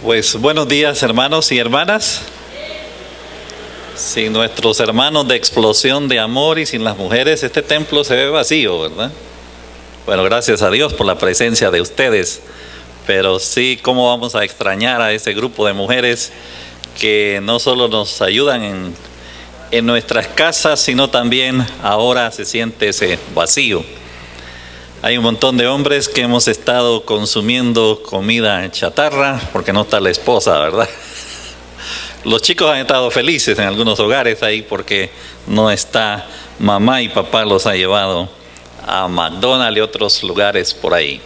Pues buenos días, hermanos y hermanas. Sin nuestros hermanos de explosión de amor y sin las mujeres, este templo se ve vacío, ¿verdad? Bueno, gracias a Dios por la presencia de ustedes, pero sí, ¿cómo vamos a extrañar a ese grupo de mujeres que no solo nos ayudan en nuestras casas, sino también ahora se siente ese vacío? Hay un montón de hombres que hemos estado consumiendo comida chatarra porque no está la esposa, ¿verdad? Los chicos han estado felices en algunos hogares ahí porque no está mamá y papá, los ha llevado a McDonald's y otros lugares por ahí.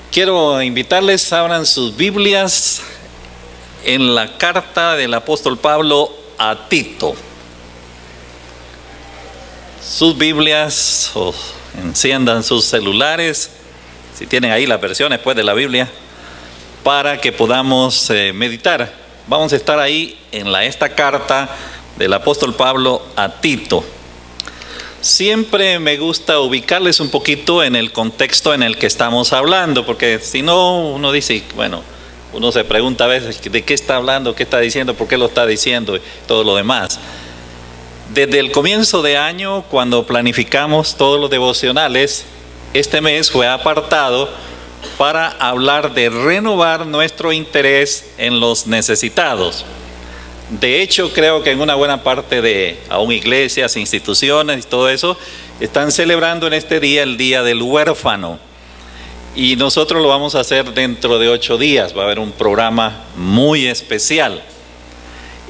Quiero invitarles, abran sus Biblias en la carta del apóstol Pablo a Tito. Sus Biblias, o enciendan sus celulares, si tienen ahí las versiones pues de la Biblia, para que podamos meditar. Vamos a estar ahí en esta carta del apóstol Pablo a Tito. Siempre me gusta ubicarles un poquito en el contexto en el que estamos hablando, porque si no, uno dice, bueno, uno se pregunta a veces de qué está hablando, qué está diciendo, por qué lo está diciendo y todo lo demás. Desde el comienzo de año, cuando planificamos todos los devocionales, este mes fue apartado para hablar de renovar nuestro interés en los necesitados. De hecho, creo que en una buena parte de aún iglesias, instituciones y todo eso, están celebrando en este día el Día del Huérfano. Y nosotros lo vamos a hacer dentro de 8 días. Va a haber un programa muy especial.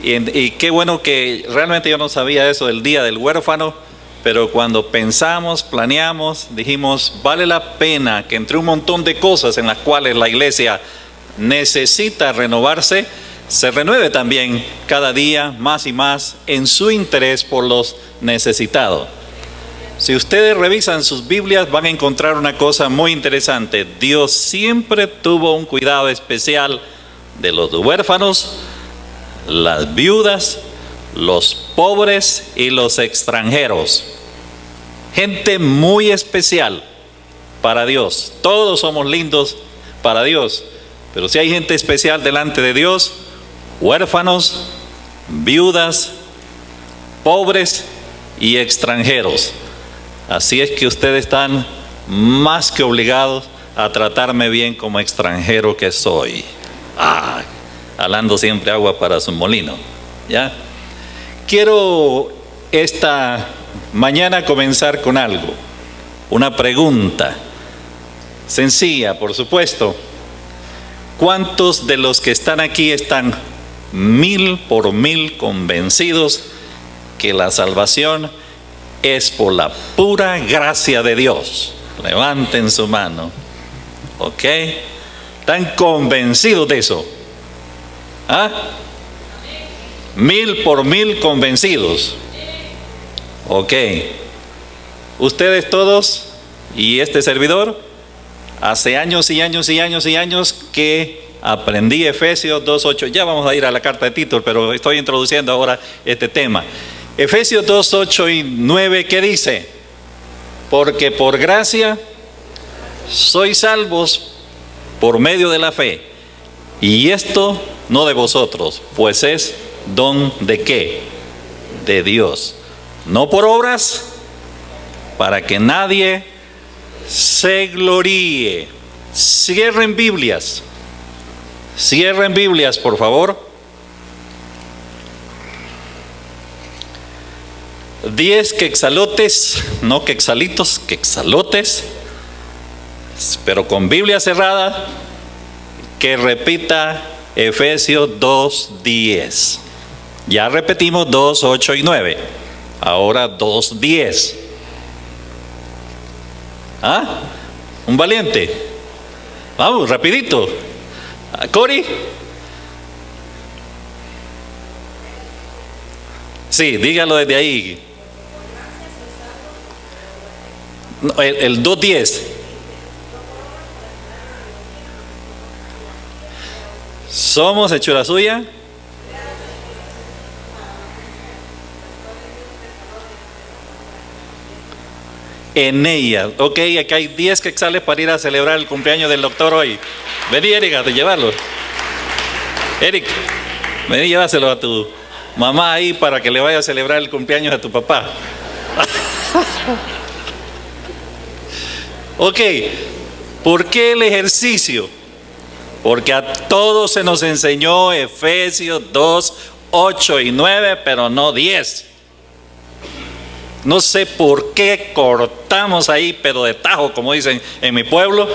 Y qué bueno que realmente yo no sabía eso del Día del Huérfano, pero cuando pensamos, planeamos, dijimos, vale la pena que entre un montón de cosas en las cuales la iglesia necesita renovarse, se renueve también cada día más y más en su interés por los necesitados. Si ustedes revisan sus Biblias van a encontrar una cosa muy interesante. Dios siempre tuvo un cuidado especial de los huérfanos, las viudas, los pobres y los extranjeros. Gente muy especial para Dios. Todos somos lindos para Dios, pero si hay gente especial delante de Dios, huérfanos, viudas, pobres y extranjeros. Así es que ustedes están más que obligados a tratarme bien como extranjero que soy. Jalando siempre agua para su molino, ¿ya? Quiero esta mañana comenzar con algo, una pregunta sencilla, por supuesto. ¿Cuántos de los que están aquí están 1000% convencidos que la salvación es por la pura gracia de Dios? Levanten su mano. ¿Ok? ¿Están convencidos de eso? 1000% convencidos. Ok. Ustedes todos y este servidor, hace años y años y años y años que aprendí Efesios 2:8. Ya vamos a ir a la carta de Tito, pero estoy introduciendo ahora este tema. Efesios 2:8 y 9, ¿qué dice? Porque por gracia sois salvos por medio de la fe. Y esto no de vosotros, pues es don de ¿qué? De Dios. No por obras, para que nadie se gloríe. Cierren Biblias, por favor. 10 quexalotes, no quexalitos, quexalotes, pero con Biblia cerrada, que repita Efesios 2:10. Ya repetimos 2:8 y 9. Ahora 2:10. Un valiente. Vamos, rapidito. Cori. Sí, dígalo desde ahí. No, el 2:10. Somos hechura suya. En ella. Ok, aquí hay 10 quetzales para ir a celebrar el cumpleaños del doctor hoy. Vení, Erika, de llevarlo. Eric, vení, llévaselo a tu mamá ahí para que le vaya a celebrar el cumpleaños a tu papá. Ok, ¿por qué el ejercicio? Porque a todos se nos enseñó Efesios 2, 8 y 9, pero no 10. No sé por qué cortamos ahí, pero de tajo, como dicen en mi pueblo,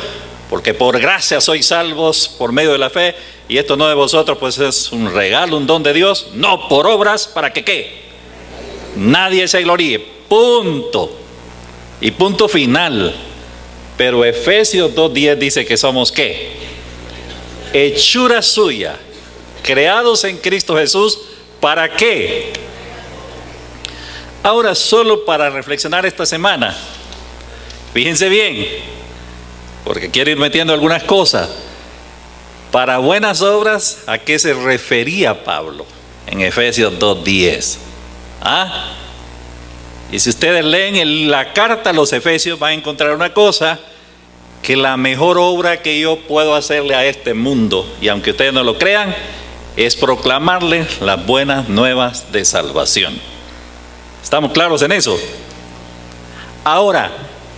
porque por gracia sois salvos por medio de la fe, y esto no de vosotros, pues es un regalo, un don de Dios, no por obras, para que ¿qué? Nadie se gloríe, punto. Y punto final. Pero Efesios 2:10 dice que somos ¿qué? Hechura suya, creados en Cristo Jesús, ¿para qué? Ahora, solo para reflexionar esta semana, fíjense bien, porque quiero ir metiendo algunas cosas. Para buenas obras, ¿a qué se refería Pablo en Efesios 2:10? ¿Ah? Y si ustedes leen en la carta a los Efesios, van a encontrar una cosa, que la mejor obra que yo puedo hacerle a este mundo, y aunque ustedes no lo crean, es proclamarle las buenas nuevas de salvación. ¿Estamos claros en eso? Ahora,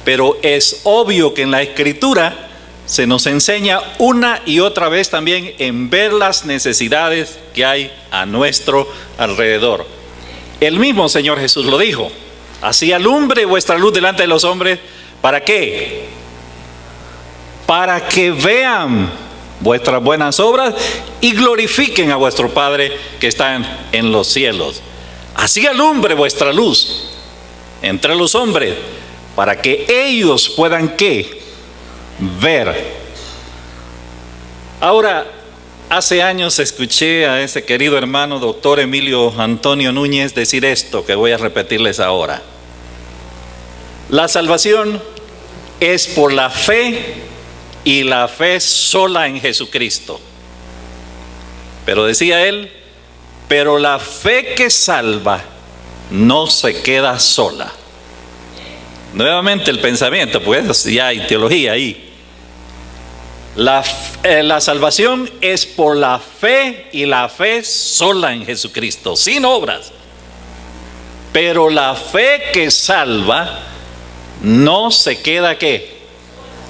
pero es obvio que en la Escritura se nos enseña una y otra vez también en ver las necesidades que hay a nuestro alrededor. El mismo Señor Jesús lo dijo: así alumbre vuestra luz delante de los hombres. ¿Para qué? Para que vean vuestras buenas obras y glorifiquen a vuestro Padre que está en los cielos. Así alumbre vuestra luz entre los hombres, para que ellos puedan ¿qué? Ver. Ahora, hace años escuché a ese querido hermano doctor Emilio Antonio Núñez decir esto que voy a repetirles ahora. La salvación es por la fe, y la fe sola en Jesucristo. Pero decía él, pero la fe que salva no se queda sola. Nuevamente el pensamiento, pues ya hay teología ahí. La salvación es por la fe, y la fe sola en Jesucristo, sin obras. Pero la fe que salva no se queda ¿qué?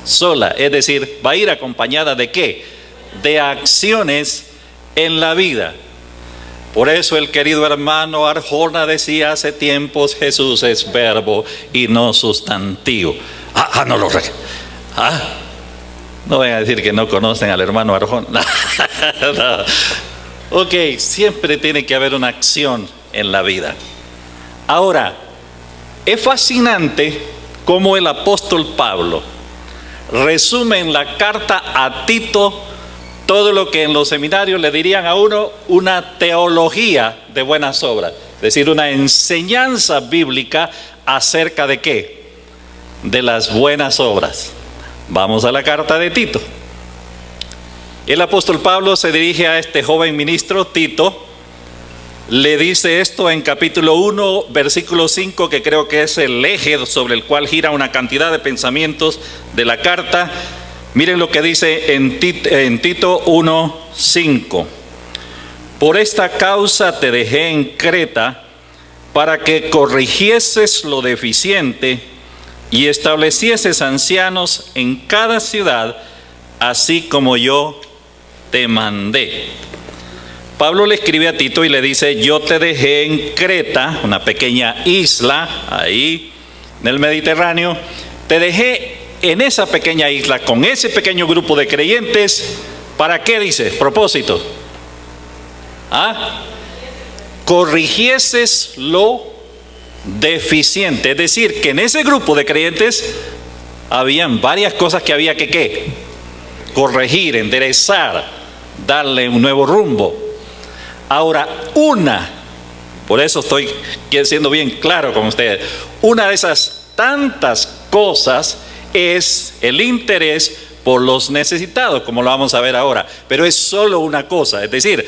Sola, es decir, va a ir acompañada de ¿qué? De acciones en la vida. Por eso el querido hermano Arjona decía hace tiempos: Jesús es verbo y no sustantivo. No lo no vayan a decir que no conocen al hermano Arjona. No. Ok, siempre tiene que haber una acción en la vida. Ahora, es fascinante cómo el apóstol Pablo resume en la carta a Tito todo lo que en los seminarios le dirían a uno una teología de buenas obras, es decir, una enseñanza bíblica acerca de ¿qué? De las buenas obras. Vamos a la carta de Tito. El apóstol Pablo se dirige a este joven ministro Tito, le dice esto en capítulo 1, versículo 5, que creo que es el eje sobre el cual gira una cantidad de pensamientos de la carta. Miren lo que dice en Tito 1, 5. Por esta causa te dejé en Creta, para que corrigieses lo deficiente y establecieses ancianos en cada ciudad, así como yo te mandé. Pablo le escribe a Tito y le dice: yo te dejé en Creta, una pequeña isla ahí en el Mediterráneo. Te dejé en esa pequeña isla con ese pequeño grupo de creyentes. ¿Para qué dice? Propósito. Corrigieses lo deficiente. Es decir, que en ese grupo de creyentes habían varias cosas que había que ¿qué? Corregir, enderezar, darle un nuevo rumbo. Ahora, por eso estoy siendo bien claro con ustedes, una de esas tantas cosas es el interés por los necesitados, como lo vamos a ver ahora. Pero es solo una cosa, es decir,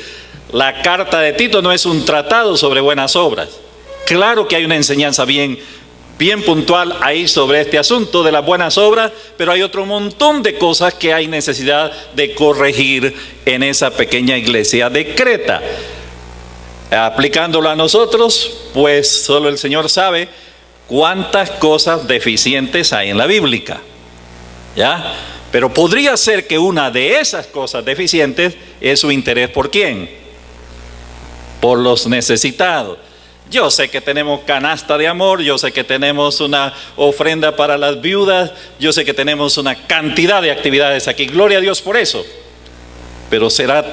la carta de Tito no es un tratado sobre buenas obras. Claro que hay una enseñanza bien bien puntual ahí sobre este asunto de las buenas obras, pero hay otro montón de cosas que hay necesidad de corregir en esa pequeña iglesia de Creta. Aplicándolo a nosotros, pues solo el Señor sabe cuántas cosas deficientes hay en la Biblia, ¿ya? Pero podría ser que una de esas cosas deficientes es su interés ¿por quién? Por los necesitados. Yo sé que tenemos canasta de amor, yo sé que tenemos una ofrenda para las viudas, yo sé que tenemos una cantidad de actividades aquí, gloria a Dios por eso. Pero ¿será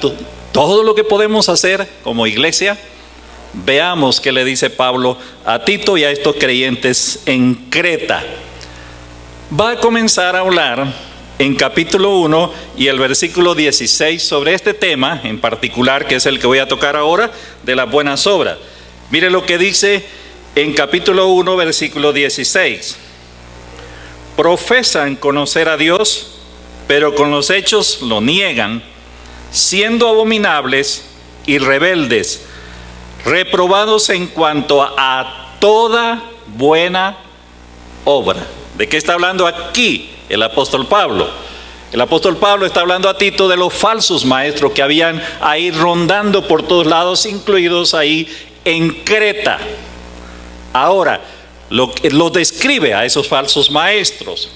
todo lo que podemos hacer como iglesia? Veamos qué le dice Pablo a Tito y a estos creyentes en Creta. Va a comenzar a hablar en capítulo 1 y el versículo 16 sobre este tema en particular, que es el que voy a tocar ahora, de las buenas obras. Mire lo que dice en capítulo 1, versículo 16. Profesan conocer a Dios, pero con los hechos lo niegan, siendo abominables y rebeldes, reprobados en cuanto a toda buena obra. ¿De qué está hablando aquí el apóstol Pablo? El apóstol Pablo está hablando a Tito de los falsos maestros que habían ahí rondando por todos lados, incluidos ahí en Creta. Ahora, lo describe a esos falsos maestros.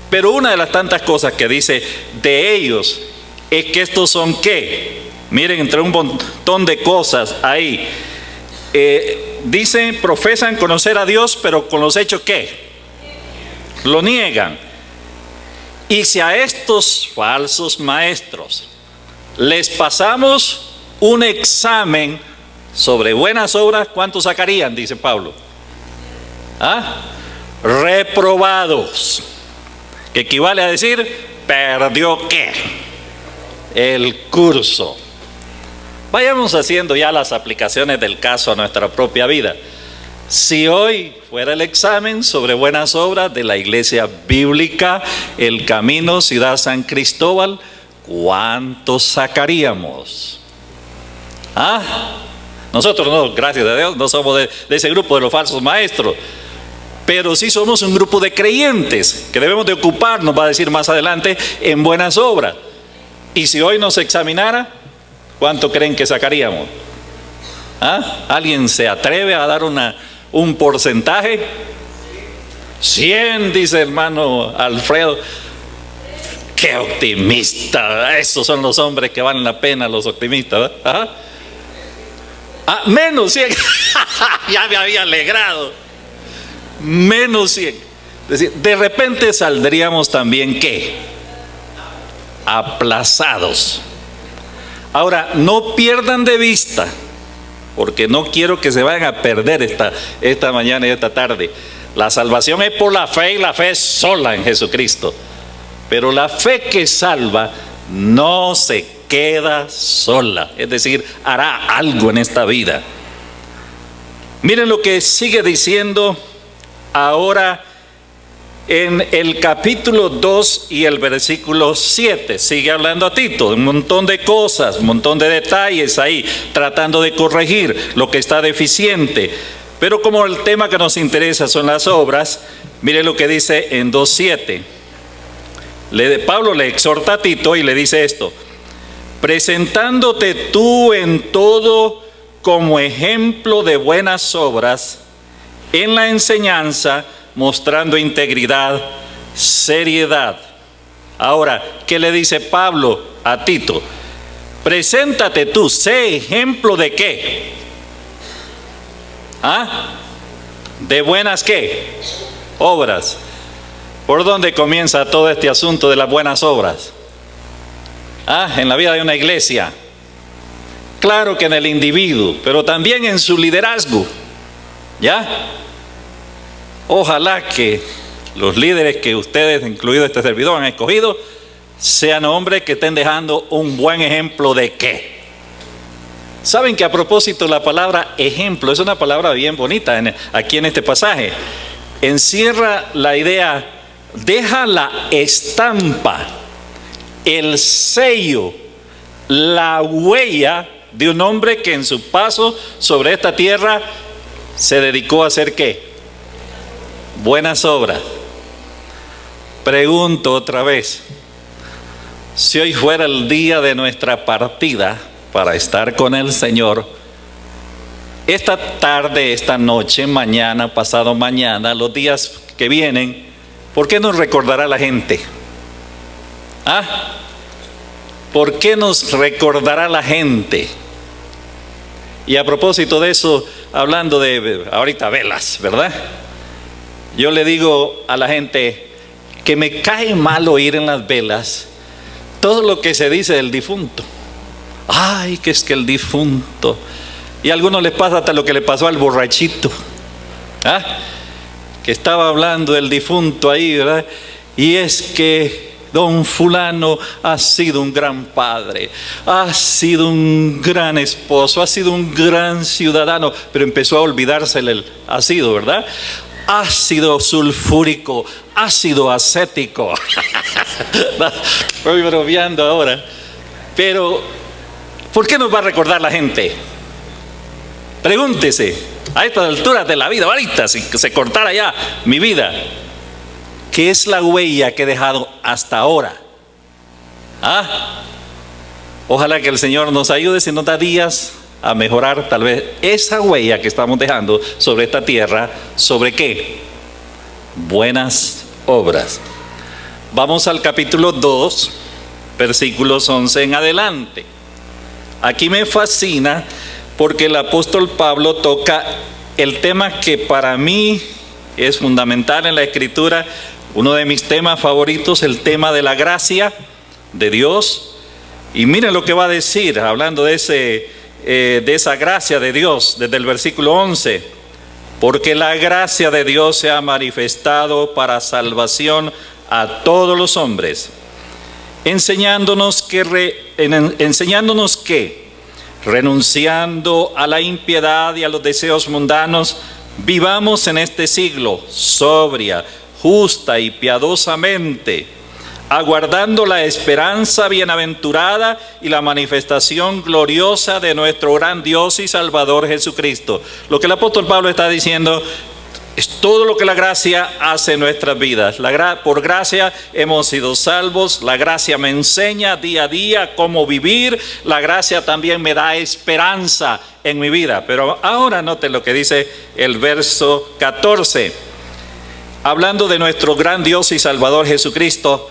Pero una de las tantas cosas que dice de ellos es que estos son ¿qué? Miren, entre un montón de cosas ahí. Dicen, profesan conocer a Dios, pero con los hechos ¿qué? Lo niegan. Y si a estos falsos maestros les pasamos un examen sobre buenas obras, ¿cuántos sacarían? Dice Pablo. ¿Ah? Reprobados. Que equivale a decir, ¿perdió qué? El curso. Vayamos haciendo ya las aplicaciones del caso a nuestra propia vida. Si hoy fuera el examen sobre buenas obras de la iglesia bíblica, El Camino, Ciudad San Cristóbal, ¿cuántos sacaríamos? ¿Ah? Nosotros no, gracias a Dios, no somos de ese grupo de los falsos maestros, pero sí somos un grupo de creyentes que debemos de ocuparnos, va a decir más adelante, en buenas obras. Y si hoy nos examinara, ¿cuánto creen que sacaríamos? ¿Ah? ¿Alguien se atreve a dar un porcentaje? 100, dice hermano Alfredo. ¡Qué optimista! Esos son los hombres que valen la pena, los optimistas, ¿verdad? ¿Ah? Ah, menos 100. Ya me había alegrado. Menos 100. Es decir, de repente saldríamos también ¿qué? Aplazados. Ahora, no pierdan de vista, porque no quiero que se vayan a perder esta mañana y esta tarde. La salvación es por la fe y la fe es sola en Jesucristo. Pero la fe que salva no se queda sola, es decir, hará algo en esta vida. Miren lo que sigue diciendo ahora en el capítulo 2 y el versículo 7. Sigue hablando a Tito, un montón de cosas, un montón de detalles ahí, tratando de corregir lo que está deficiente. Pero como el tema que nos interesa son las obras, miren lo que dice en 2:7. Pablo le exhorta a Tito y le dice esto: presentándote tú en todo como ejemplo de buenas obras, en la enseñanza, mostrando integridad, seriedad. Ahora, ¿qué le dice Pablo a Tito? Preséntate tú, sé ejemplo de qué. ¿Ah? ¿De buenas qué? Obras. ¿Por dónde comienza todo este asunto de las buenas obras? Ah, en la vida de una iglesia. Claro que en el individuo, pero también en su liderazgo. ¿Ya? Ojalá que los líderes que ustedes, incluido este servidor, han escogido, sean hombres que estén dejando un buen ejemplo de qué. Saben que a propósito la palabra ejemplo es una palabra bien bonita aquí en este pasaje. Encierra la idea, deja la estampa, el sello, la huella de un hombre que en su paso sobre esta tierra se dedicó a hacer ¿qué? buenas obras. Pregunto otra vez, si hoy fuera el día de nuestra partida para estar con el Señor, esta tarde, esta noche, mañana, pasado mañana, los días que vienen, ¿por qué nos recordará la gente? ¿Por qué nos recordará la gente? Y a propósito de eso, hablando de ahorita velas, ¿verdad? Yo le digo a la gente que me cae mal oír en las velas todo lo que se dice del difunto. Ay, que es que el difunto. Y a algunos les pasa hasta lo que le pasó al borrachito, que estaba hablando del difunto ahí, ¿verdad? Y es que don fulano ha sido un gran padre, ha sido un gran esposo, ha sido un gran ciudadano, pero empezó a olvidarse el ácido, ¿verdad? Ácido sulfúrico, ácido acético. Estoy bromeando ahora. Pero, ¿por qué nos va a recordar la gente? Pregúntese, a estas alturas de la vida, ahorita, si se cortara ya mi vida, ¿qué es la huella que he dejado hasta ahora? Ojalá que el Señor nos ayude, si nos da días, a mejorar tal vez esa huella que estamos dejando sobre esta tierra. ¿Sobre qué? Buenas obras. Vamos al capítulo 2, versículos 11 en adelante. Aquí me fascina porque el apóstol Pablo toca el tema que para mí es fundamental en la Escritura, uno de mis temas favoritos, el tema de la gracia de Dios. Y miren lo que va a decir, hablando de esa gracia de Dios, desde el versículo 11. Porque la gracia de Dios se ha manifestado para salvación a todos los hombres, enseñándonos que renunciando a la impiedad y a los deseos mundanos, vivamos en este siglo sobria, justa y piadosamente, aguardando la esperanza bienaventurada y la manifestación gloriosa de nuestro gran Dios y Salvador Jesucristo. Lo que el apóstol Pablo está diciendo es todo lo que la gracia hace en nuestras vidas. Por gracia hemos sido salvos. La gracia me enseña día a día cómo vivir. La gracia también me da esperanza en mi vida. Pero ahora noten lo que dice el verso 14. Hablando de nuestro gran Dios y Salvador Jesucristo,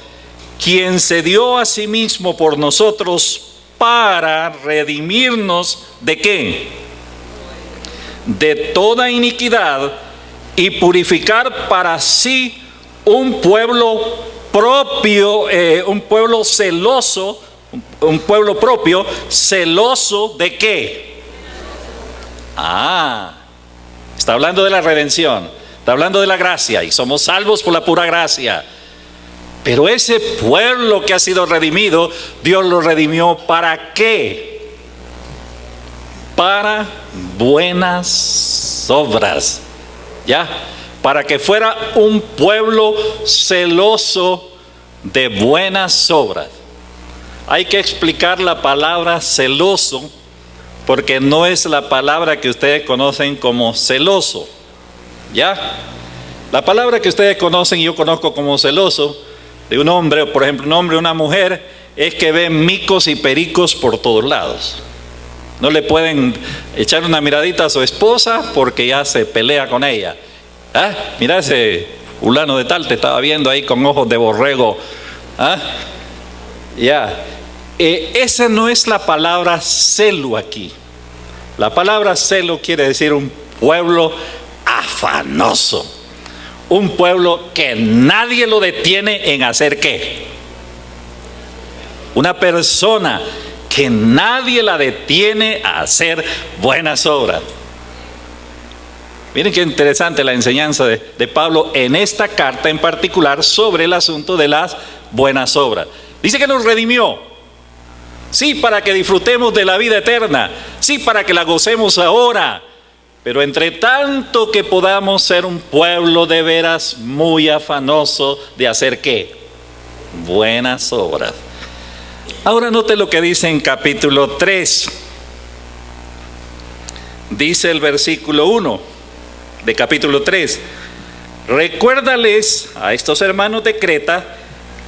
quien se dio a sí mismo por nosotros para redimirnos ¿de qué? De toda iniquidad, y purificar para sí un pueblo propio, un pueblo celoso, un pueblo propio, celoso ¿de qué? Está hablando de la redención, está hablando de la gracia, y somos salvos por la pura gracia. Pero ese pueblo que ha sido redimido, Dios lo redimió ¿para qué? Para buenas obras. ¿Ya? Para que fuera un pueblo celoso de buenas obras. Hay que explicar la palabra celoso, porque no es la palabra que ustedes conocen como celoso. ¿Ya? La palabra que ustedes conocen y yo conozco como celoso de un hombre, por ejemplo, un hombre o una mujer, es que ven micos y pericos por todos lados. No le pueden echar una miradita a su esposa porque ya se pelea con ella. Mira, ese fulano de tal te estaba viendo ahí con ojos de borrego. Esa no es la palabra celo aquí. La palabra celo quiere decir un pueblo afanoso. Un pueblo que nadie lo detiene en hacer ¿qué? Una persona que nadie la detiene a hacer buenas obras. Miren qué interesante la enseñanza de Pablo en esta carta en particular sobre el asunto de las buenas obras. Dice que nos redimió. Sí, para que disfrutemos de la vida eterna. Sí, para que la gocemos ahora. Pero entre tanto que podamos ser un pueblo de veras muy afanoso de hacer ¿qué? Buenas obras. Ahora note lo que dice en capítulo 3. Dice el versículo 1 de capítulo 3. recuérdales a estos hermanos de Creta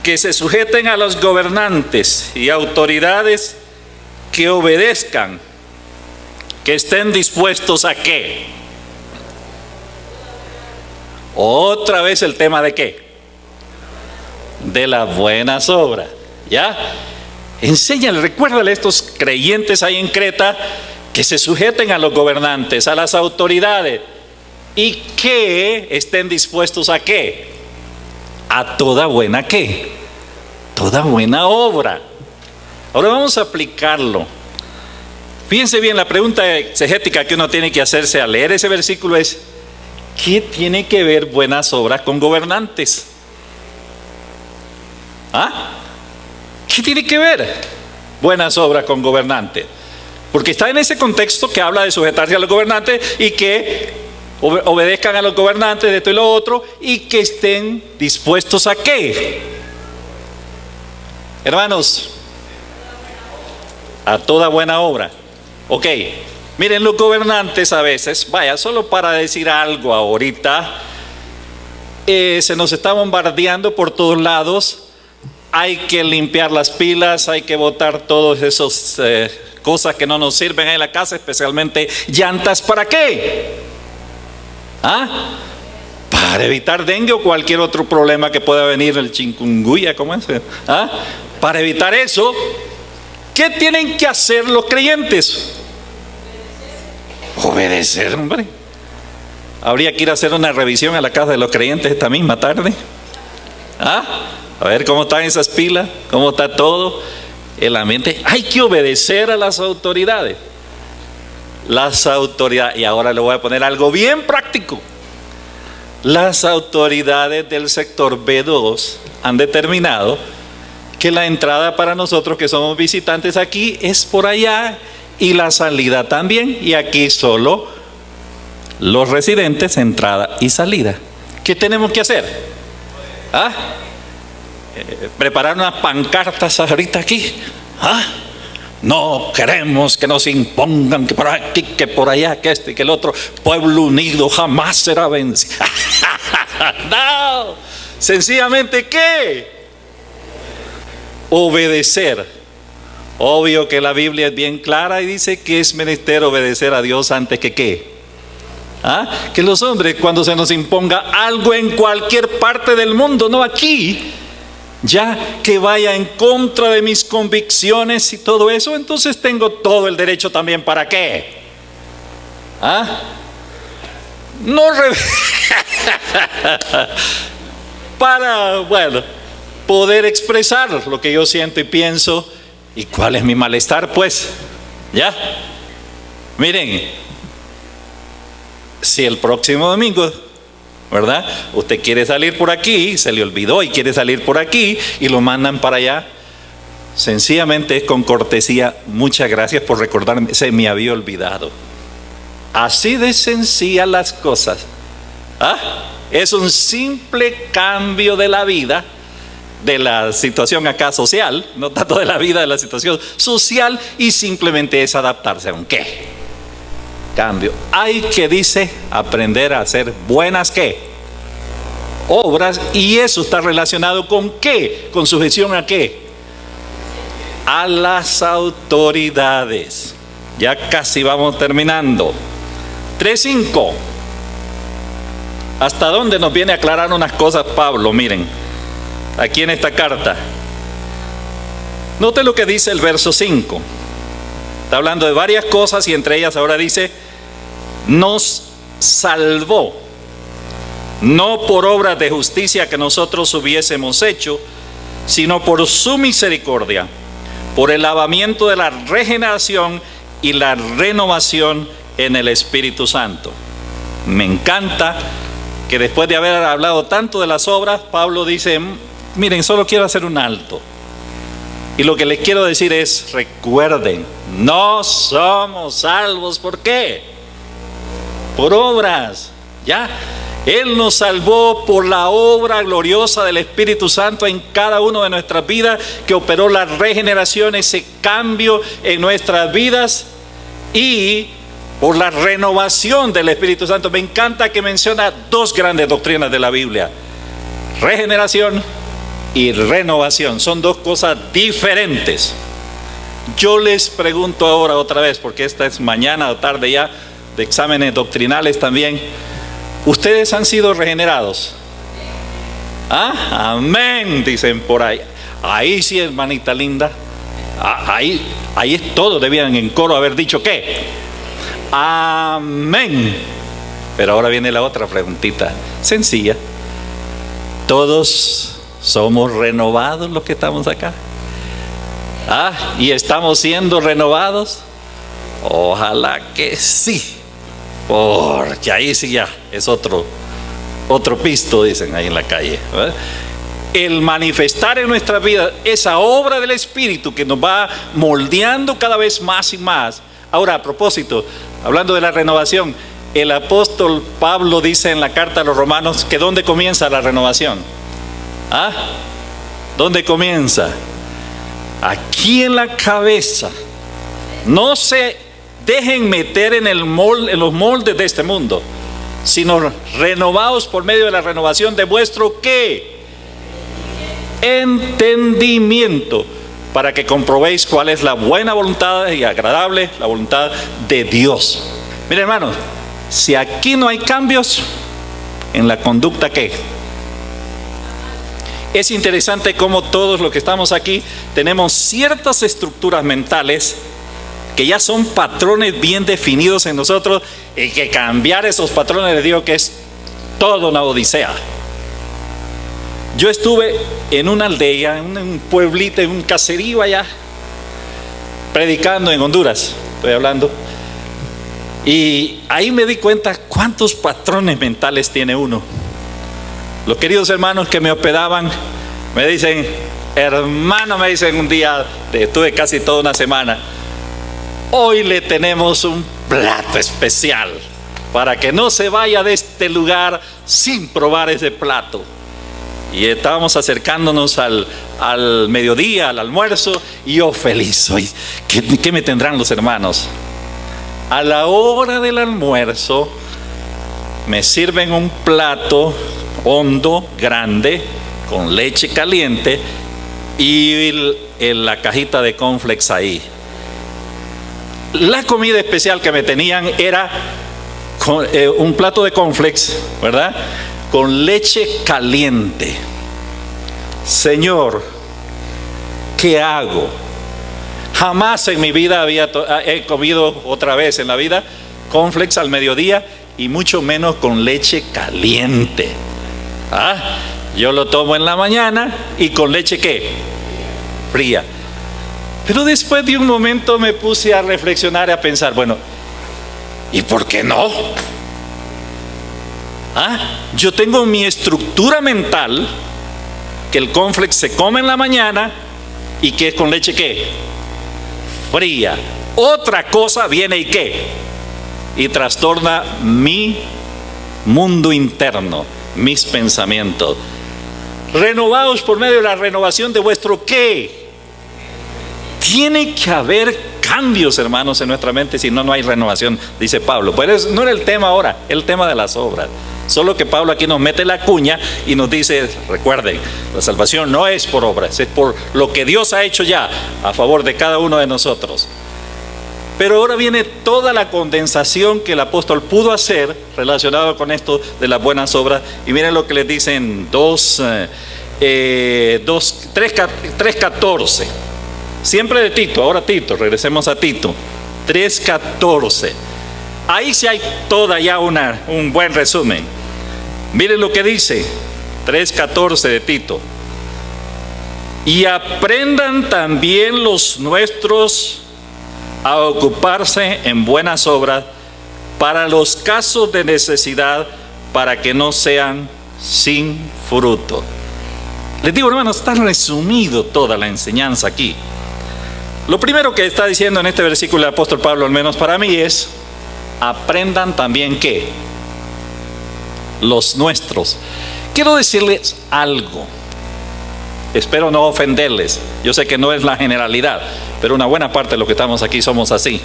que se sujeten a los gobernantes y autoridades, que obedezcan, que estén dispuestos a ¿qué? Otra vez el tema de ¿qué? De las buenas obras, ¿ya? Enséñale, recuérdale a estos creyentes ahí en Creta que se sujeten a los gobernantes, a las autoridades, y que estén dispuestos a ¿qué? A toda buena ¿qué? Toda buena obra. Ahora vamos a aplicarlo. Fíjense bien, la pregunta exegética que uno tiene que hacerse al leer ese versículo es: ¿qué tiene que ver buenas obras con gobernantes? ¿Ah? ¿Qué tiene que ver buenas obras con gobernantes? Porque está en ese contexto que habla de sujetarse a los gobernantes y que obedezcan a los gobernantes de esto y lo otro, y que estén dispuestos a ¿qué? Hermanos, a toda buena obra. Ok, miren, los gobernantes a veces, vaya, solo para decir algo ahorita, se nos está bombardeando por todos lados. Hay que limpiar las pilas, hay que botar todas esas cosas que no nos sirven en la casa, especialmente llantas. ¿Para qué? ¿Ah? Para evitar dengue o cualquier otro problema que pueda venir, el chikungunya, ¿cómo es? ¿Ah? Para evitar eso, ¿qué tienen que hacer los creyentes? Obedecer, hombre. Habría que ir a hacer una revisión a la casa de los creyentes esta misma tarde. ¿Ah? A ver cómo están esas pilas, cómo está todo el ambiente. Hay que obedecer a las autoridades. Las autoridades, y ahora le voy a poner algo bien práctico. Las autoridades del sector B2 han determinado que la entrada para nosotros que somos visitantes aquí es por allá, y la salida también, y aquí solo los residentes, entrada y salida. ¿Qué tenemos que hacer? ¿Ah? Preparar unas pancartas ahorita aquí. ¿Ah? No queremos que nos impongan que por aquí, que por allá, que este y que el otro. Pueblo unido jamás será vencido. No, sencillamente ¿qué? Obedecer. Obvio que la Biblia es bien clara y dice que es menester obedecer a Dios antes que ¿qué? ¿Ah? Que los hombres, cuando se nos imponga algo en cualquier parte del mundo, no aquí, ya que vaya en contra de mis convicciones y todo eso, entonces tengo todo el derecho también ¿para qué? ¿Ah? No para, bueno, poder expresar lo que yo siento y pienso y cuál es mi malestar, pues, ¿ya? Miren, si el próximo domingo, ¿verdad?, usted quiere salir por aquí, se le olvidó y quiere salir por aquí y lo mandan para allá, sencillamente es con cortesía: muchas gracias por recordarme, se me había olvidado. Así de sencillas las cosas. ¿Ah? Es un simple cambio de la vida, de la situación acá social, no tanto de la vida, de la situación social, y simplemente es adaptarse a un ¿qué? Cambio. Hay que, dice, aprender a hacer buenas ¿qué? Obras, y eso está relacionado con ¿qué? Con sujeción a ¿qué? A las autoridades. Ya casi vamos terminando. 3:5. ¿Hasta dónde nos viene a aclarar unas cosas Pablo? Miren, aquí en esta carta. Note lo que dice el verso 5. Está hablando de varias cosas y entre ellas ahora dice: nos salvó, no por obras de justicia que nosotros hubiésemos hecho, sino por su misericordia, por el lavamiento de la regeneración y la renovación en el Espíritu Santo. Me encanta que después de haber hablado tanto de las obras, Pablo dice: miren, solo quiero hacer un alto. Y lo que les quiero decir es: recuerden, no somos salvos. ¿Por qué? Por obras. ¿Ya? Él nos salvó por la obra gloriosa del Espíritu Santo en cada una de nuestras vidas, que operó la regeneración, ese cambio en nuestras vidas, y por la renovación del Espíritu Santo. Me encanta que menciona dos grandes doctrinas de la Biblia: regeneración y renovación. Son dos cosas diferentes. Yo les pregunto ahora otra vez, porque esta es mañana o tarde ya de exámenes doctrinales también. ¿Ustedes han sido regenerados? ¿Ah? Amén, dicen por ahí. Ahí sí, hermanita linda. Ahí es todo. Debían en coro haber dicho ¿qué? Amén. Pero ahora viene la otra preguntita, sencilla. ¿Todos somos renovados los que estamos acá? ¿Y estamos siendo renovados? Ojalá que sí, porque ahí sí ya es otro pisto, dicen ahí en la calle, ¿verdad? El manifestar en nuestra vida esa obra del Espíritu que nos va moldeando cada vez más y más. Ahora, a propósito, hablando de la renovación, el apóstol Pablo dice en la carta a los Romanos que ¿dónde comienza la renovación? ¿Dónde comienza? Aquí en la cabeza. No se dejen meter en los moldes de este mundo, sino renovados por medio de la renovación de vuestro ¿qué? Entendimiento, para que comprobéis cuál es la buena voluntad y agradable, la voluntad de Dios. Mire, hermanos, si aquí no hay cambios en la conducta, ¿qué? Es interesante cómo todos los que estamos aquí tenemos ciertas estructuras mentales que ya son patrones bien definidos en nosotros, y que cambiar esos patrones, les digo que es toda una odisea. Yo estuve en una aldea, en un pueblito, en un caserío allá, predicando en Honduras, estoy hablando, y ahí me di cuenta cuántos patrones mentales tiene uno. Los queridos hermanos que me hospedaban me dicen, hermano, me dicen un día, estuve casi toda una semana, hoy le tenemos un plato especial para que no se vaya de este lugar sin probar ese plato. Y estábamos acercándonos al mediodía, al almuerzo, y yo feliz, hoy, ¿qué me tendrán los hermanos? A la hora del almuerzo me sirven un plato hondo, grande, con leche caliente y la cajita de cornflakes ahí. La comida especial que me tenían era un plato de cornflakes, ¿verdad? Con leche caliente. Señor, ¿qué hago? Jamás en mi vida he comido otra vez en la vida cornflakes al mediodía, y mucho menos con leche caliente. Yo lo tomo en la mañana y con leche ¿qué? Fría. Pero después de un momento me puse a reflexionar y a pensar, bueno, ¿y por qué no? Yo tengo mi estructura mental que el cornflakes se come en la mañana y que es con leche ¿qué? Fría. Otra cosa viene y ¿qué? Y trastorna mi mundo interno, mis pensamientos. Renovados por medio de la renovación de vuestro ¿qué? Tiene que haber cambios, hermanos, en nuestra mente, si no, no hay renovación, dice Pablo. Pues no era el tema ahora, el tema de las obras. Solo que Pablo aquí nos mete la cuña y nos dice, recuerden, la salvación no es por obras, es por lo que Dios ha hecho ya a favor de cada uno de nosotros. Pero ahora viene toda la condensación que el apóstol pudo hacer relacionado con esto de las buenas obras. Y miren lo que les dicen 3:14. Siempre de Tito, ahora Tito, regresemos a Tito. 3:14. Ahí sí hay toda ya un buen resumen. Miren lo que dice 3:14 de Tito. Y aprendan también los nuestros a ocuparse en buenas obras para los casos de necesidad, para que no sean sin fruto. Les digo, hermanos, está resumido toda la enseñanza aquí. Lo primero que está diciendo en este versículo el apóstol Pablo, al menos para mí, es aprendan también ¿qué? Los nuestros. Quiero decirles algo. Espero no ofenderles. Yo sé que no es la generalidad, pero una buena parte de los que estamos aquí somos así.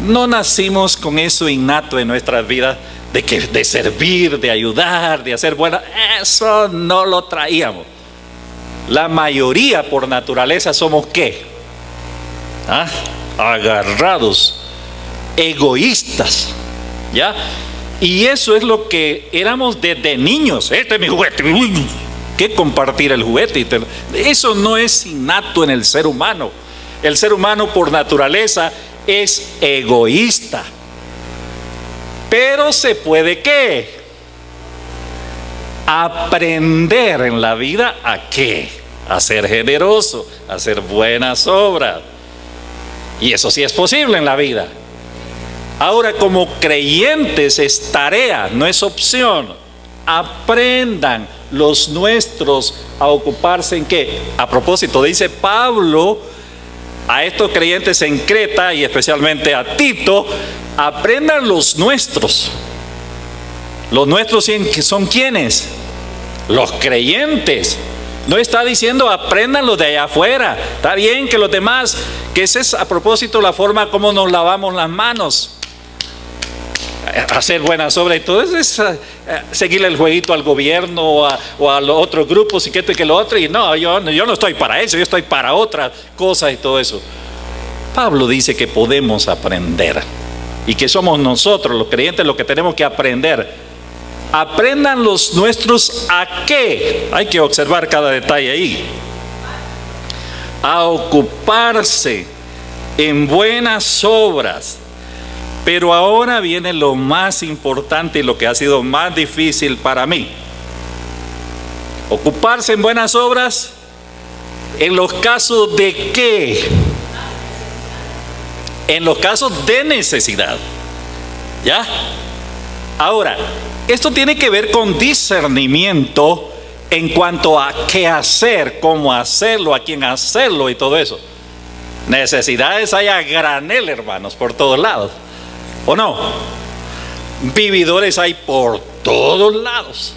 no nacimos con eso innato en nuestras vidas de servir, de ayudar, de hacer buenas. Eso no lo traíamos. La mayoría por naturaleza somos ¿qué? Agarrados, egoístas, ¿ya? Y eso es lo que éramos desde niños. Este es mi juguete. ¿Qué compartir el juguete? Eso no es innato en el ser humano. El ser humano por naturaleza es egoísta. Pero se puede ¿qué? Aprender en la vida ¿a qué? A ser generoso, a hacer buenas obras. Y eso sí es posible en la vida. Ahora, como creyentes es tarea, no es opción. Aprendan los nuestros a ocuparse en qué. A propósito, dice Pablo a estos creyentes en Creta y especialmente a Tito, aprendan los nuestros. Los nuestros son ¿quiénes? Los creyentes. No está diciendo aprendan los de allá afuera. Está bien que los demás, que esa es a propósito la forma como nos lavamos las manos. Hacer buenas obras y todo eso es seguirle el jueguito al gobierno o a los otros grupos y que esto y que lo otro. Y no, yo no estoy para eso, yo estoy para otras cosas y todo eso. Pablo dice que podemos aprender y que somos nosotros los creyentes los que tenemos que aprender. Aprendan los nuestros ¿a qué? Hay que observar cada detalle ahí. A ocuparse en buenas obras. Pero ahora viene lo más importante y lo que ha sido más difícil para mí. Ocuparse en buenas obras en los casos de ¿qué? En los casos de necesidad. ¿Ya? Ahora, esto tiene que ver con discernimiento en cuanto a qué hacer, cómo hacerlo, a quién hacerlo y todo eso. Necesidades hay a granel, hermanos, por todos lados. ¿O no? Vividores hay por todos lados.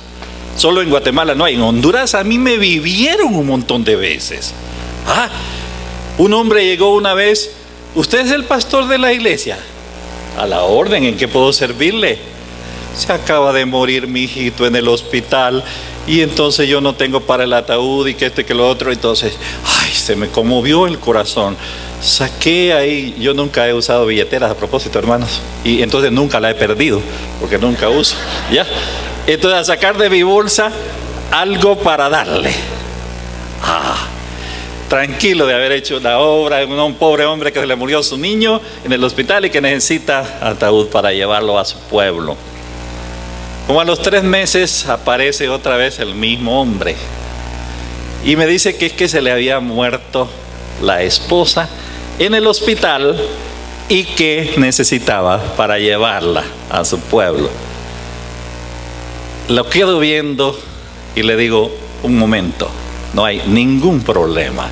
Solo en Guatemala no hay. En Honduras a mí me vivieron un montón de veces. Un hombre llegó una vez. ¿Usted es el pastor de la iglesia? A la orden, ¿en qué puedo servirle? Se acaba de morir mi hijito en el hospital y entonces yo no tengo para el ataúd y que esto y que lo otro. Entonces, se me conmovió el corazón. Saqué ahí, yo nunca he usado billeteras a propósito, hermanos, y entonces nunca la he perdido, porque nunca uso, ¿ya? Entonces a sacar de mi bolsa algo para darle. Tranquilo de haber hecho la obra de un pobre hombre que se le murió su niño en el hospital y que necesita ataúd para llevarlo a su pueblo. Como a los 3 meses aparece otra vez el mismo hombre y me dice que es que se le había muerto la esposa en el hospital y que necesitaba para llevarla a su pueblo. Lo quedo viendo y le digo, un momento, no hay ningún problema.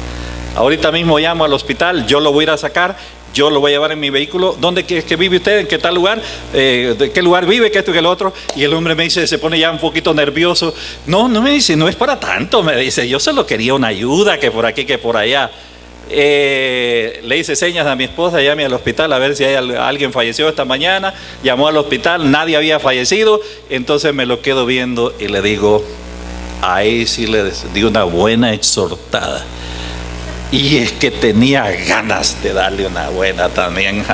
Ahorita mismo llamo al hospital, yo lo voy a ir a sacar, yo lo voy a llevar en mi vehículo. ¿Dónde que vive usted? ¿En qué tal lugar? ¿De qué lugar vive? ¿Qué esto y qué lo otro? Y el hombre me dice, se pone ya un poquito nervioso. No me dice, no es para tanto, me dice. Yo solo quería una ayuda, que por aquí, que por allá. Le hice señas a mi esposa, llame al hospital a ver si hay alguien falleció esta mañana. Llamó al hospital, nadie había fallecido. Entonces me lo quedo viendo y le digo, ahí sí le di una buena exhortada. Y es que tenía ganas de darle una buena también.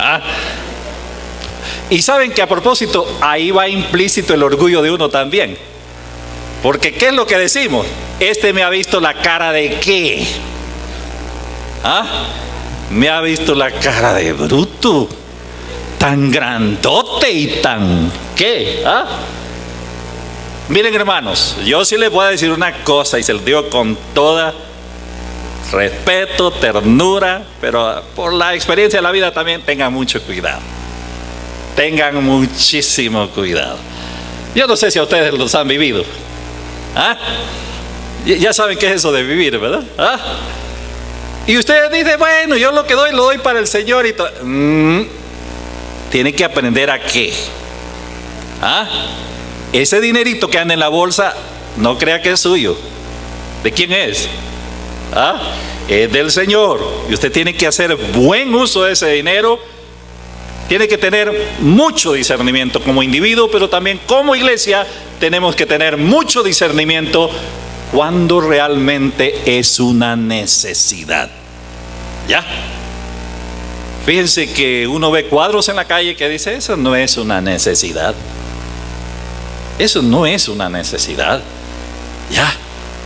Y saben que a propósito, ahí va implícito el orgullo de uno también. Porque ¿qué es lo que decimos? Este me ha visto la cara de ¿qué? Me ha visto la cara de bruto, tan grandote y tan ¿qué? Miren, hermanos, yo sí les voy a decir una cosa y se lo digo con toda respeto, ternura, pero por la experiencia de la vida también tengan mucho cuidado. Tengan muchísimo cuidado. Yo no sé si a ustedes los han vivido. Ya saben qué es eso de vivir, ¿verdad? Y ustedes dicen, bueno, yo lo que doy, lo doy para el Señor y todo. Tienen que aprender a qué. Ese dinerito que anda en la bolsa, no crea que es suyo. ¿De quién es? Es del Señor. Y usted tiene que hacer buen uso de ese dinero tiene que tener mucho discernimiento como individuo, pero también como iglesia tenemos que tener mucho discernimiento cuando realmente es una necesidad. ¿Ya? Fíjense que uno ve cuadros en la calle que dice, eso no es una necesidad. Eso no es una necesidad. Ya.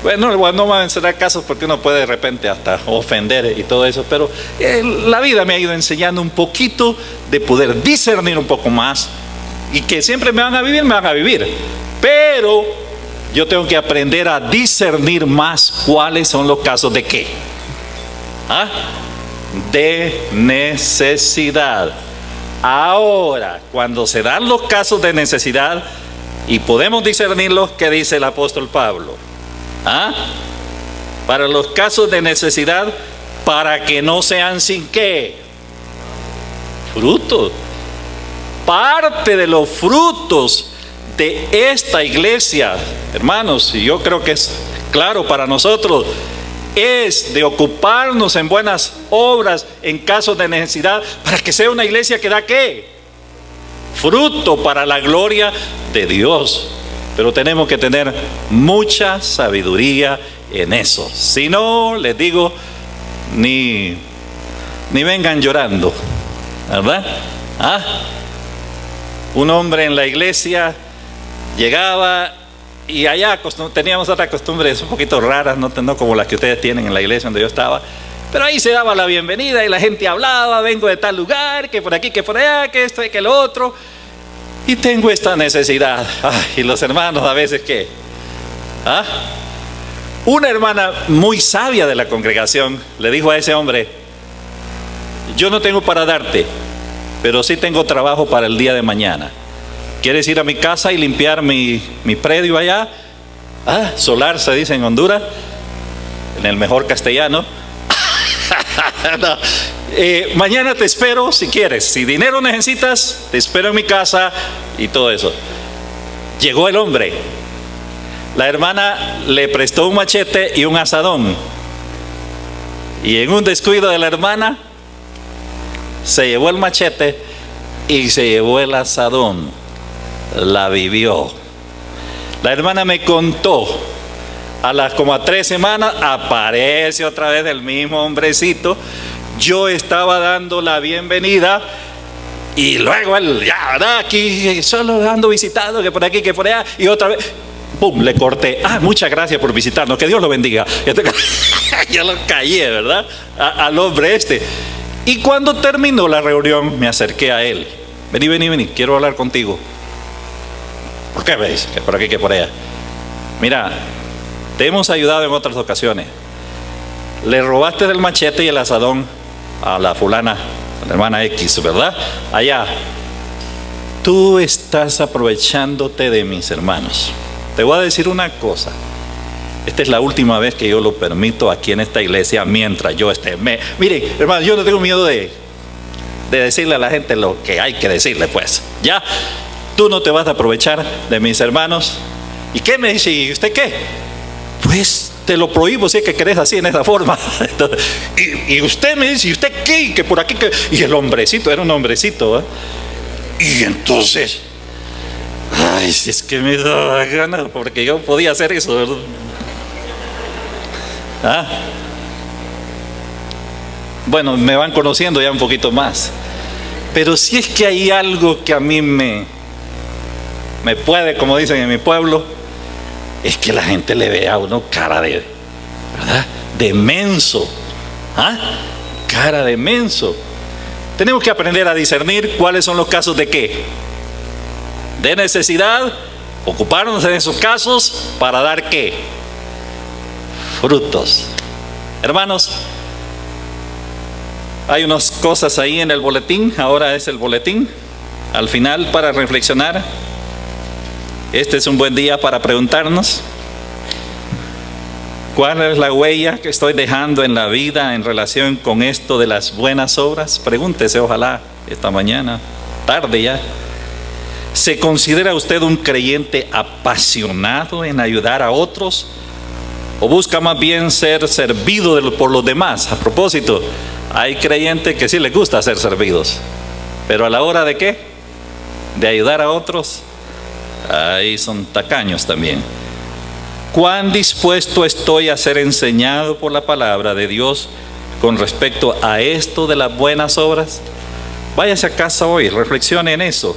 Bueno, no me van a mencionar casos porque uno puede de repente hasta ofender y todo eso, pero la vida me ha ido enseñando un poquito de poder discernir un poco más, y que siempre me van a vivir, pero yo tengo que aprender a discernir más cuáles son los casos de qué. ¿Ah? De necesidad. Ahora, cuando se dan los casos de necesidad y podemos discernirlos, ¿qué dice el apóstol Pablo? ¿Ah? Para los casos de necesidad, para que no sean sin qué, frutos. Parte de los frutos de esta iglesia, hermanos, y yo creo que es claro para nosotros, es de ocuparnos en buenas obras en casos de necesidad, para que sea una iglesia que da ¿qué? Fruto para la gloria de Dios. Pero tenemos que tener mucha sabiduría en eso. Si no, les digo, ni vengan llorando, ¿verdad? ¿Ah? Un hombre en la iglesia llegaba y allá teníamos otras costumbres un poquito raras, no como las que ustedes tienen en la iglesia donde yo estaba. Pero ahí se daba la bienvenida y la gente hablaba, vengo de tal lugar, que por aquí, que por allá, que esto y que lo otro. Y tengo esta necesidad. Y los hermanos a veces ¿qué? ¿Ah? Una hermana muy sabia de la congregación le dijo a ese hombre, yo no tengo para darte, pero sí tengo trabajo para el día de mañana. ¿Quieres ir a mi casa y limpiar mi predio allá? Solar se dice en Honduras, en el mejor castellano. No. Mañana te espero si quieres. Si dinero necesitas, te espero en mi casa y todo eso. Llegó el hombre. La hermana le prestó un machete y un asadón. Y en un descuido de la hermana, se llevó el machete y se llevó el asadón. La vivió. La hermana me contó, como a 3 semanas, aparece otra vez el mismo hombrecito. Yo estaba dando la bienvenida y luego él, ya, ¿verdad? Aquí solo ando visitando, que por aquí, que por allá, y otra vez, ¡pum!, le corté. Muchas gracias por visitarnos, que Dios lo bendiga. Ya lo callé, ¿verdad? Al hombre este. Y cuando terminó la reunión, me acerqué a él. Vení, quiero hablar contigo. ¿Por qué ves? Que por aquí, que por allá. Mira, te hemos ayudado en otras ocasiones. Le robaste el machete y el asadón a la fulana, a la hermana X, ¿verdad? Allá. Tú estás aprovechándote de mis hermanos. Te voy a decir una cosa. Esta es la última vez que yo lo permito aquí en esta iglesia mientras yo esté. Mire, hermano, yo no tengo miedo de decirle a la gente lo que hay que decirle, pues. Ya, tú no te vas a aprovechar de mis hermanos. ¿Y qué me dice? ¿Y usted qué? Pues te lo prohíbo si es que querés así en esa forma. Entonces, y usted me dice, ¿y usted qué? Que por aquí, que... Y el hombrecito, era un hombrecito, ¿eh? Y entonces, ay, si es que me daba ganas, porque yo podía hacer eso, ¿verdad? Bueno, me van conociendo ya un poquito más. Pero si es que hay algo que a mí me puede, como dicen en mi pueblo, es que la gente le ve a uno cara de, ¿verdad?, de menso. Cara de menso. Tenemos que aprender a discernir cuáles son los casos de qué. De necesidad, ocuparnos en esos casos para dar qué. Frutos. Hermanos, hay unas cosas ahí en el boletín. Ahora es el boletín al final para reflexionar. Este es un buen día para preguntarnos: ¿cuál es la huella que estoy dejando en la vida en relación con esto de las buenas obras? Pregúntese, ojalá, esta mañana, tarde ya. ¿Se considera usted un creyente apasionado en ayudar a otros? ¿O busca más bien ser servido por los demás? A propósito, hay creyentes que sí les gusta ser servidos. Pero a la hora de ¿qué? De ayudar a otros, ahí son tacaños también. ¿Cuán dispuesto estoy a ser enseñado por la palabra de Dios con respecto a esto de las buenas obras? Váyase a casa hoy, reflexione en eso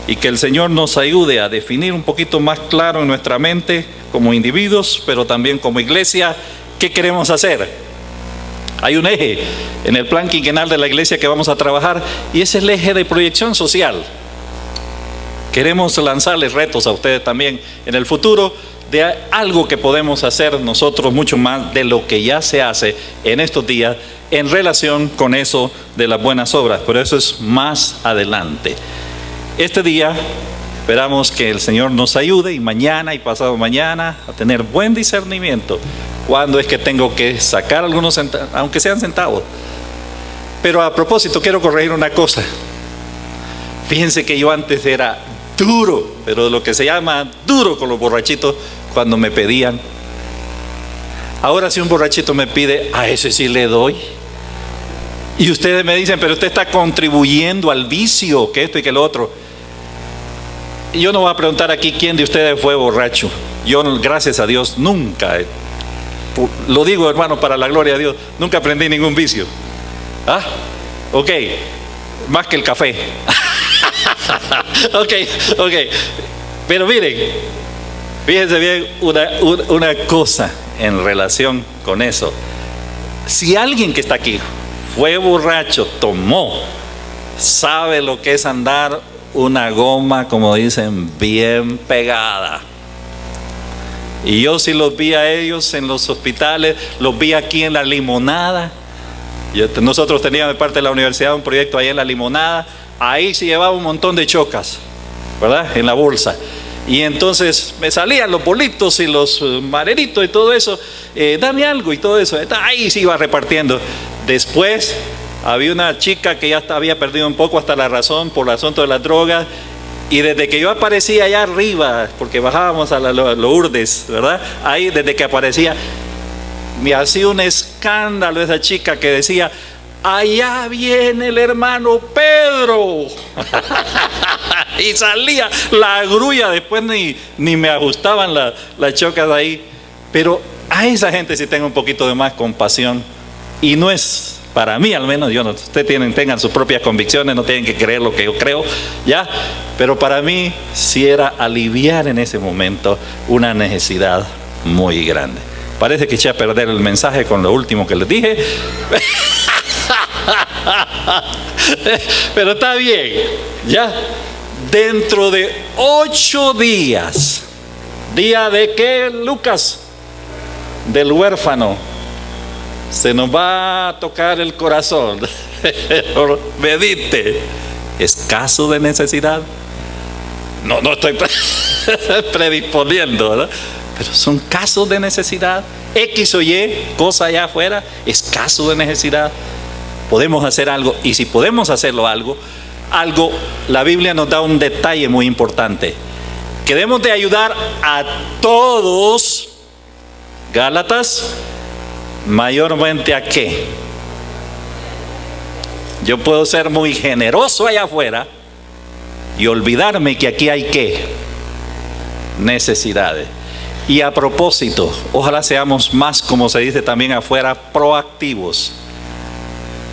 y que el Señor nos ayude a definir un poquito más claro en nuestra mente como individuos, pero también como iglesia, ¿qué queremos hacer? Hay un eje en el plan quinquenal de la iglesia que vamos a trabajar y es el eje de proyección social. Queremos lanzarles retos a ustedes también en el futuro de algo que podemos hacer nosotros mucho más de lo que ya se hace en estos días en relación con eso de las buenas obras, pero eso es más adelante. Este día esperamos que el Señor nos ayude y mañana y pasado mañana a tener buen discernimiento cuando es que tengo que sacar algunos centavos, aunque sean centavos. Pero a propósito quiero corregir una cosa. Fíjense que yo antes era duro, pero lo que se llama duro con los borrachitos cuando me pedían. Ahora si un borrachito me pide, a ese sí le doy. Y ustedes me dicen, pero usted está contribuyendo al vicio, que esto y que lo otro. Y yo no voy a preguntar aquí quién de ustedes fue borracho. Yo, gracias a Dios, nunca, lo digo hermano para la gloria de Dios, nunca aprendí ningún vicio. ¿Ah? Ok, más que el café. Ok. Pero miren, fíjense bien una cosa en relación con eso. Si alguien que está aquí fue borracho, tomó, sabe lo que es andar una goma, como dicen, bien pegada. Y yo sí los vi a ellos en los hospitales, los vi aquí en La Limonada. Nosotros teníamos de parte de la universidad un proyecto ahí en La Limonada. Ahí se llevaba un montón de chocas, ¿verdad? En la bolsa. Y entonces me salían los bolitos y los mareritos y todo eso. Dame algo y todo eso. Ahí se iba repartiendo. Después había una chica que ya había perdido un poco hasta la razón por el asunto de las drogas. Y desde que yo aparecía allá arriba, porque bajábamos a Lourdes, ¿verdad? Ahí desde que aparecía, me hacía un escándalo esa chica que decía: allá viene el hermano Pedro. Y salía la grulla, después ni me ajustaban las chocas ahí. Pero a esa gente sí tengo un poquito de más compasión. Y no es, para mí al menos, ustedes tengan sus propias convicciones, no tienen que creer lo que yo creo, ¿ya? Pero para mí sí era aliviar en ese momento una necesidad muy grande. Parece que eché a perder el mensaje con lo último que les dije. Pero está bien, ¿ya? Dentro de 8 días, ¿día de qué, Lucas? Del huérfano. Se nos va a tocar el corazón. Medite. ¿Es caso de necesidad? No estoy predisponiendo, ¿verdad? Pero son casos de necesidad. X o Y, cosa allá afuera, es caso de necesidad. Podemos hacer algo, y si podemos hacerlo algo, la Biblia nos da un detalle muy importante, que debemos de ayudar a todos. Gálatas, mayormente ¿a qué? Yo puedo ser muy generoso allá afuera y olvidarme que aquí hay ¿qué? Necesidades. Y a propósito, ojalá seamos más, como se dice también afuera, proactivos.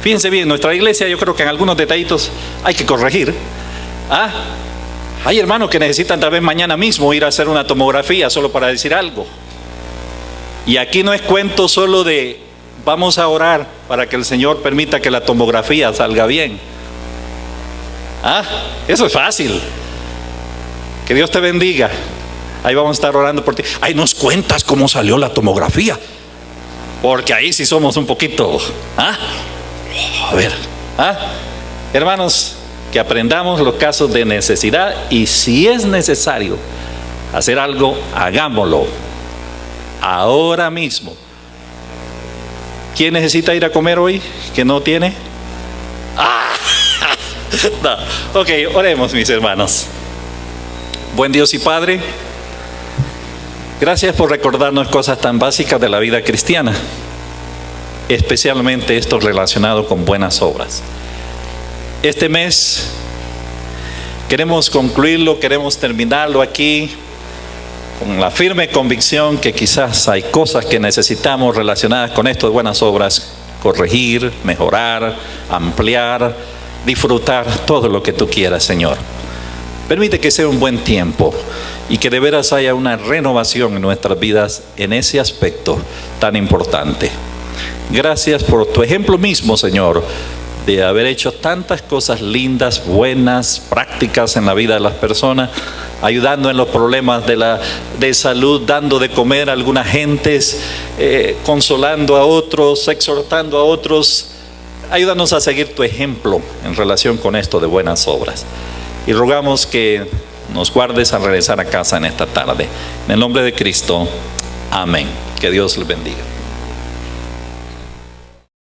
Fíjense bien, nuestra iglesia, yo creo que en algunos detallitos hay que corregir. Hay hermanos que necesitan tal vez mañana mismo ir a hacer una tomografía, solo para decir algo. Y aquí no es cuento solo de vamos a orar para que el Señor permita que la tomografía salga bien. Eso es fácil. Que Dios te bendiga. Ahí vamos a estar orando por ti. Ahí nos cuentas cómo salió la tomografía, porque ahí sí somos un poquito. A ver, hermanos, que aprendamos los casos de necesidad, y si es necesario hacer algo, hagámoslo ahora mismo. ¿Quién necesita ir a comer hoy que no tiene? No. Ok, oremos, mis hermanos. Buen Dios y Padre, gracias por recordarnos cosas tan básicas de la vida cristiana, especialmente esto relacionado con buenas obras. Este mes queremos concluirlo, queremos terminarlo aquí con la firme convicción que quizás hay cosas que necesitamos relacionadas con esto de buenas obras, corregir, mejorar, ampliar, disfrutar, todo lo que tú quieras, Señor. Permite que sea un buen tiempo y que de veras haya una renovación en nuestras vidas en ese aspecto tan importante. Gracias por tu ejemplo mismo, Señor, de haber hecho tantas cosas lindas, buenas, prácticas en la vida de las personas, ayudando en los problemas de salud, dando de comer a algunas gentes, consolando a otros, exhortando a otros. Ayúdanos a seguir tu ejemplo en relación con esto de buenas obras. Y rogamos que nos guardes al regresar a casa en esta tarde. En el nombre de Cristo, amén. Que Dios les bendiga.